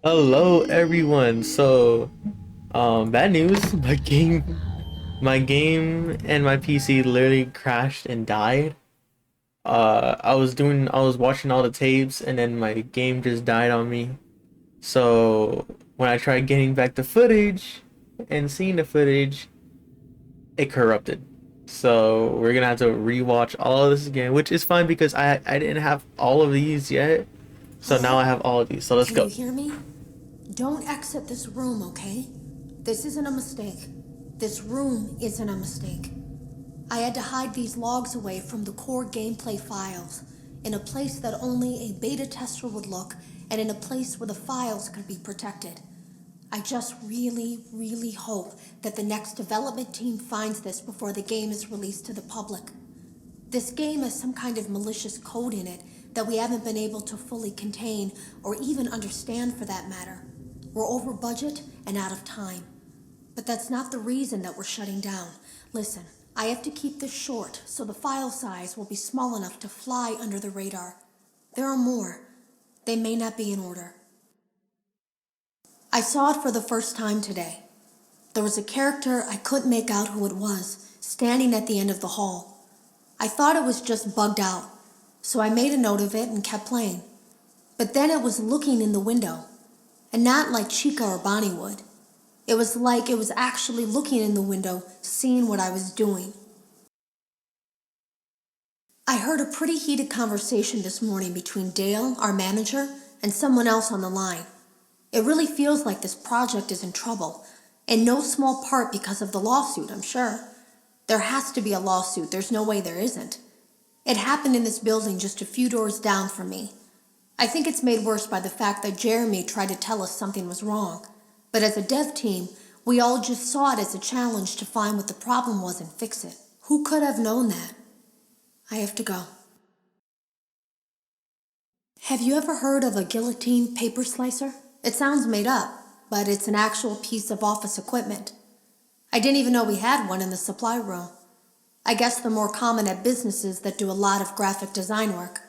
Hello everyone. Bad news. My game and my PC literally crashed and died. I was watching all the tapes and then my game just died on me. So when I tried getting back the footage and seeing the footage, it corrupted. So we're gonna have to rewatch all of this again, which is fine because I didn't have all of these yet. So now Hello? I have all of these. So let's Can you go. hear me? Don't exit this room, okay? This isn't a mistake. This room isn't a mistake. I had to hide these logs away from the core gameplay files in a place that only a beta tester would look and in a place where the files could be protected. I just really hope that the next development team finds this before the game is released to the public. This game has some kind of malicious code in it that we haven't been able to fully contain or even understand for that matter. We're over budget and out of time. But that's not the reason that we're shutting down. Listen, I have to keep this short so the file size will be small enough to fly under the radar. There are more. They may not be in order. I saw it for the first time today. There was a character I couldn't make out who it was, standing at the end of the hall. I thought it was just bugged out, so I made a note of it and kept playing. But then it was looking in the window, and not like Chica or Bonnie would. It was like it was actually looking in the window, seeing what I was doing. I heard a pretty heated conversation this morning between Dale, our manager, and someone else on the line. It really feels like this project is in trouble, in no small part because of the lawsuit, I'm sure. There has to be a lawsuit, there's no way there isn't. It happened in this building just a few doors down from me. I think it's made worse by the fact that Jeremy tried to tell us something was wrong. But as a dev team, we all just saw it as a challenge to find what the problem was and fix it. Who could have known that? I have to go. Have you ever heard of a guillotine paper slicer? It sounds made up, but it's an actual piece of office equipment. I didn't even know we had one in the supply room. I guess they're more common at businesses that do a lot of graphic design work.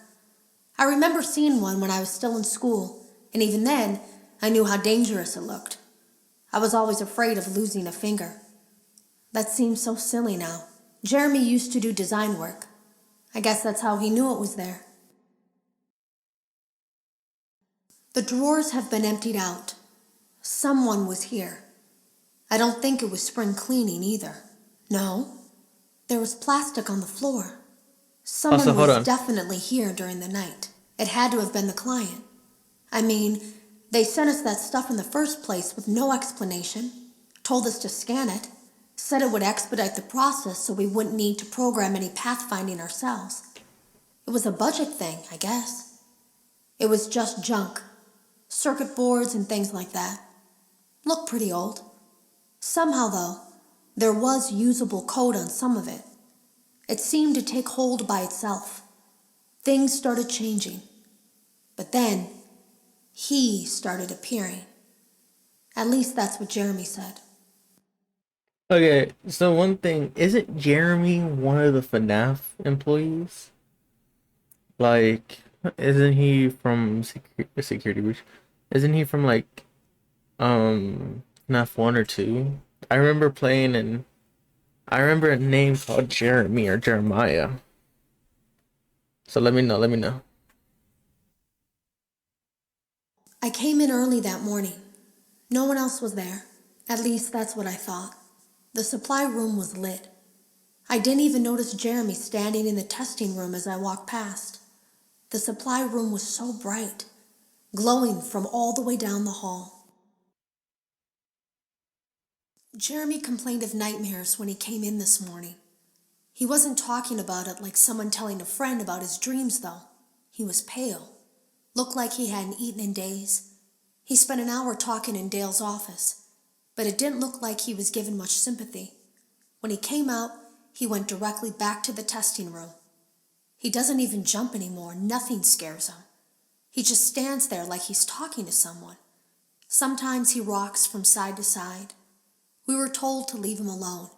I remember seeing one when I was still in school, and even then, I knew how dangerous it looked. I was always afraid of losing a finger. That seems so silly now. Jeremy used to do design work. I guess that's how he knew it was there. The drawers have been emptied out. Someone was here. I don't think it was spring cleaning either. No, there was plastic on the floor. Also, Someone hold was on. definitely here during the night. It had to have been the client. I mean, they sent us that stuff in the first place with no explanation, told us to scan it, said it would expedite the process so we wouldn't need to program any pathfinding ourselves. It was a budget thing, I guess. It was just junk. Circuit boards and things like that. Looked pretty old. Somehow, though, there was usable code on some of it. It seemed to take hold by itself. Things started changing. But then, he started appearing. At least that's what Jeremy said. Okay, so one thing, isn't Jeremy one of the FNAF employees? Like, isn't he from Security Breach? Isn't he from like FNAF 1 or 2? I remember playing and I remember a name called Jeremy or Jeremiah. So let me know. I came in early that morning. No one else was there. At least that's what I thought. The supply room was lit. I didn't even notice Jeremy standing in the testing room as I walked past. The supply room was so bright, glowing from all the way down the hall. Jeremy complained of nightmares when he came in this morning. He wasn't talking about it like someone telling a friend about his dreams, though. He was pale. Looked like he hadn't eaten in days. He spent an hour talking in Dale's office, but it didn't look like he was given much sympathy. When he came out, he went directly back to the testing room. He doesn't even jump anymore. Nothing scares him. He just stands there like he's talking to someone. Sometimes he rocks from side to side. We were told to leave him alone.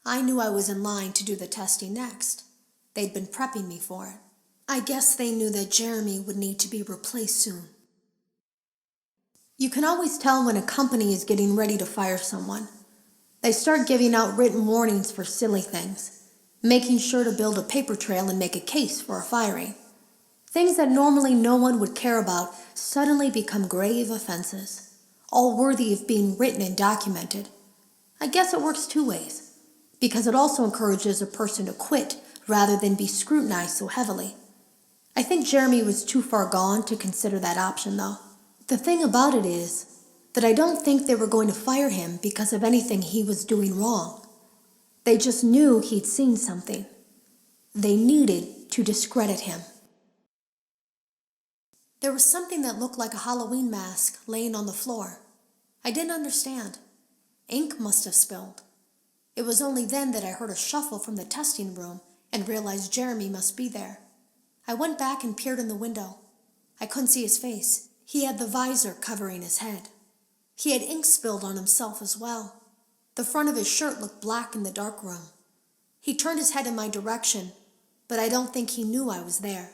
I knew I was in line to do the testing next. They'd been prepping me for it. I guess they knew that Jeremy would need to be replaced soon. You can always tell when a company is getting ready to fire someone. They start giving out written warnings for silly things, making sure to build a paper trail and make a case for a firing. Things that normally no one would care about suddenly become grave offenses, all worthy of being written and documented. I guess it works two ways, because it also encourages a person to quit rather than be scrutinized so heavily. I think Jeremy was too far gone to consider that option, though. The thing about it is that I don't think they were going to fire him because of anything he was doing wrong. They just knew he'd seen something. They needed to discredit him. There was something that looked like a Halloween mask laying on the floor. I didn't understand. Ink must have spilled. It was only then that I heard a shuffle from the testing room and realized Jeremy must be there. I went back and peered in the window. I couldn't see his face. He had the visor covering his head. He had ink spilled on himself as well. The front of his shirt looked black in the dark room. He turned his head in my direction, but I don't think he knew I was there.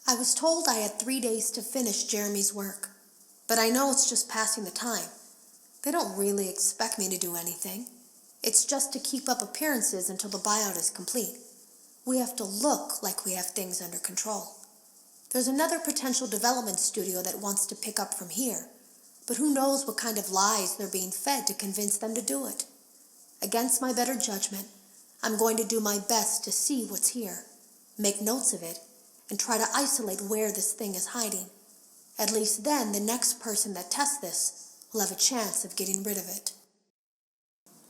I was told I had 3 days to finish Jeremy's work, but I know it's just passing the time. They don't really expect me to do anything. It's just to keep up appearances until the buyout is complete. We have to look like we have things under control. There's another potential development studio that wants to pick up from here, but who knows what kind of lies they're being fed to convince them to do it. Against my better judgment, I'm going to do my best to see what's here, make notes of it, and try to isolate where this thing is hiding. At least then the next person that tests this will have a chance of getting rid of it.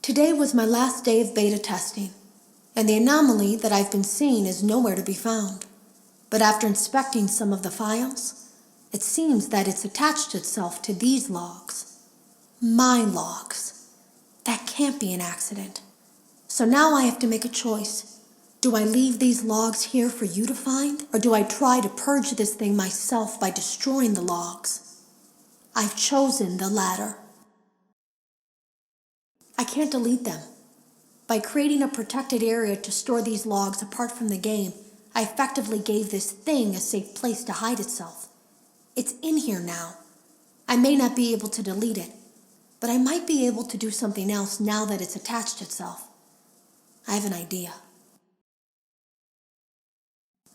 Today was my last day of beta testing, and the anomaly that I've been seeing is nowhere to be found. But after inspecting some of the files, it seems that it's attached itself to these logs. My logs. That can't be an accident. So now I have to make a choice. Do I leave these logs here for you to find, or do I try to purge this thing myself by destroying the logs? I've chosen the latter. I can't delete them. By creating a protected area to store these logs apart from the game, I effectively gave this thing a safe place to hide itself. It's in here now. I may not be able to delete it, but I might be able to do something else now that it's attached itself. I have an idea.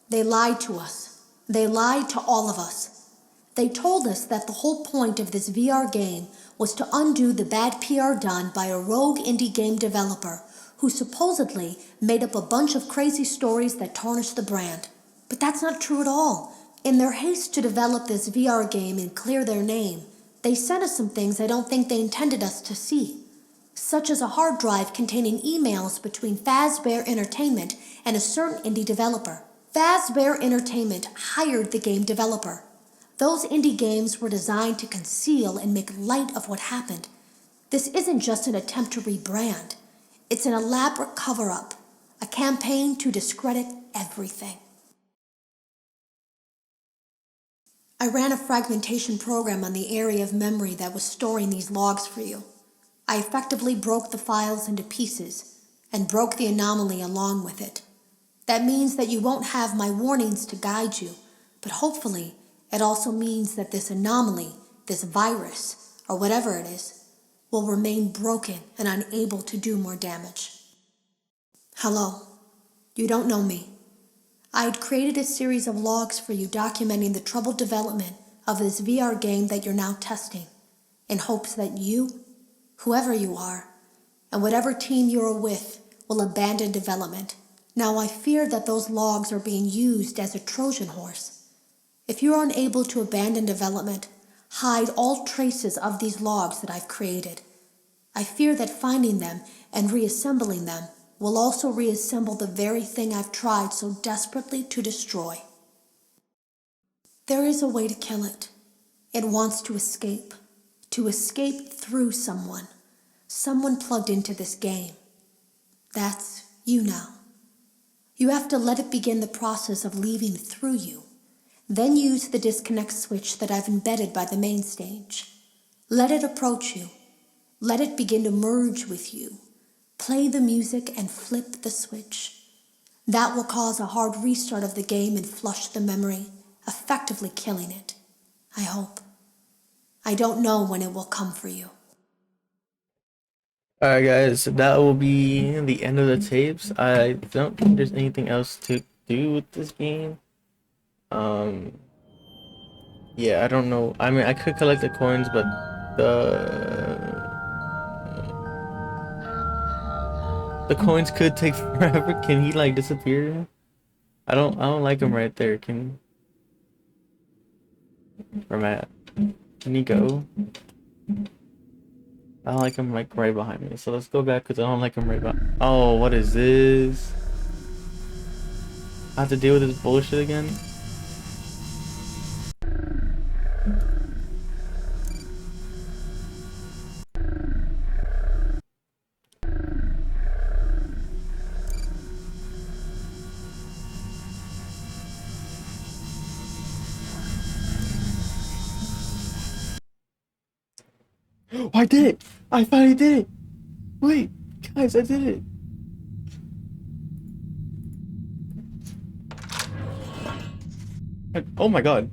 They lied to us. They lied to all of us. They told us that the whole point of this VR game was to undo the bad PR done by a rogue indie game developer who supposedly made up a bunch of crazy stories that tarnished the brand. But that's not true at all. In their haste to develop this VR game and clear their name, they sent us some things I don't think they intended us to see, such as a hard drive containing emails between Fazbear Entertainment and a certain indie developer. Fazbear Entertainment hired the game developer. Those indie games were designed to conceal and make light of what happened. This isn't just an attempt to rebrand. It's an elaborate cover-up, a campaign to discredit everything. I ran a fragmentation program on the area of memory that was storing these logs for you. I effectively broke the files into pieces and broke the anomaly along with it. That means that you won't have my warnings to guide you, but hopefully it also means that this anomaly, this virus, or whatever it is, will remain broken and unable to do more damage. Hello, you don't know me. I had created a series of logs for you documenting the troubled development of this VR game that you're now testing, in hopes that you, whoever you are, and whatever team you're with, will abandon development. Now I fear that those logs are being used as a Trojan horse. If you're unable to abandon development, hide all traces of these logs that I've created. I fear that finding them and reassembling them will also reassemble the very thing I've tried so desperately to destroy. There is a way to kill it. It wants to escape through someone plugged into this game. That's you now. You have to let it begin the process of leaving through you. Then use the disconnect switch that I've embedded by the main stage. Let it approach you. Let it begin to merge with you. Play the music and flip the switch. That will cause a hard restart of the game and flush the memory, effectively killing it. I hope. I don't know when it will come for you. Alright guys, so that will be the end of the tapes. I don't think there's anything else to do with this game. Um yeah, I don't know. I mean, I could collect the coins, but the coins could take forever. Can he like disappear? I don't like him right there. Or Matt, can he go? I don't like him like right behind me. So let's go back because I don't like him right behind. Oh, what is this? I have to deal with this bullshit again. Oh, I did it! I finally did it! Wait, guys, I did it! Oh my god.